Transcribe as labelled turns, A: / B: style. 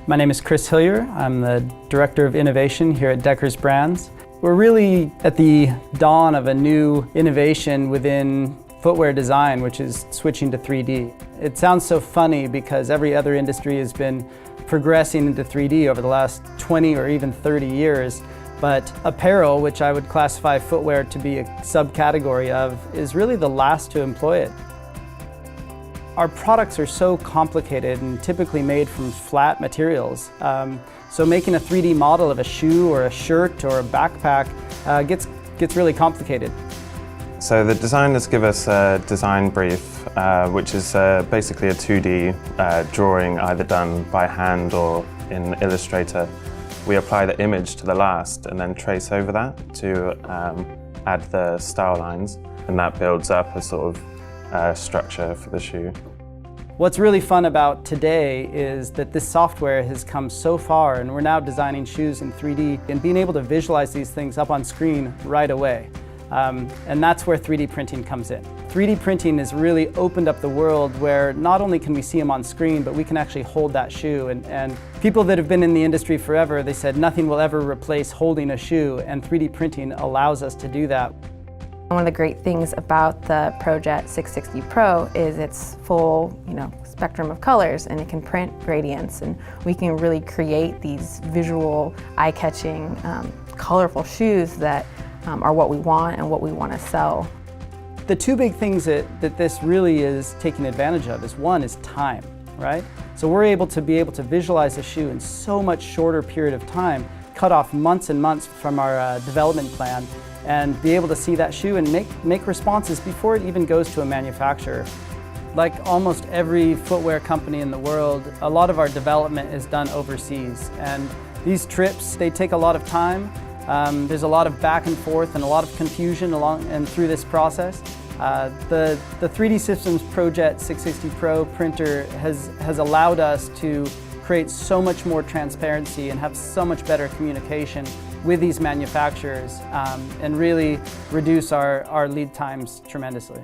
A: My name is Chris Hillier. I'm the Director of Innovation here at Deckers Brands. We're really at the dawn of a new innovation within footwear design, which is switching to 3D. It sounds so funny because every other industry has been progressing into 3D over the last 20 or even 30 years. But apparel, which I would classify footwear to be a subcategory of, is really the last to employ it. Our products are so complicated and typically made from flat materials. So making a 3D model of a shoe or a shirt or a backpack gets really complicated.
B: So the designers give us a design brief, which is basically a 2D drawing either done by hand or in Illustrator. We apply the image to the last and then trace over that to add the style lines, and that builds up a sort of structure for the shoe.
A: What's really fun about today is that this software has come so far, and we're now designing shoes in 3D and being able to visualize these things up on screen right away. And that's where 3D printing comes in. 3D printing has really opened up the world where not only can we see them on screen, but we can actually hold that shoe. And people that have been in the industry forever, they said nothing will ever replace holding a shoe, and 3D printing allows us to do that.
C: One of the great things about the ProJet 660 Pro is its full, spectrum of colors, and it can print gradients, and we can really create these visual, eye-catching, colorful shoes that are what we want and what we want to sell.
A: The two big things that this really is taking advantage of is, one is time, right? So we're able to visualize a shoe in so much shorter period of time, cut off months and months from our development plan, and be able to see that shoe and make responses before it even goes to a manufacturer. Like almost every footwear company in the world, a lot of our development is done overseas, and these trips, they take a lot of time. There's a lot of back and forth and a lot of confusion along and through this process. The 3D Systems ProJet 660 Pro printer has allowed us to create so much more transparency and have so much better communication with these manufacturers and really reduce our lead times tremendously.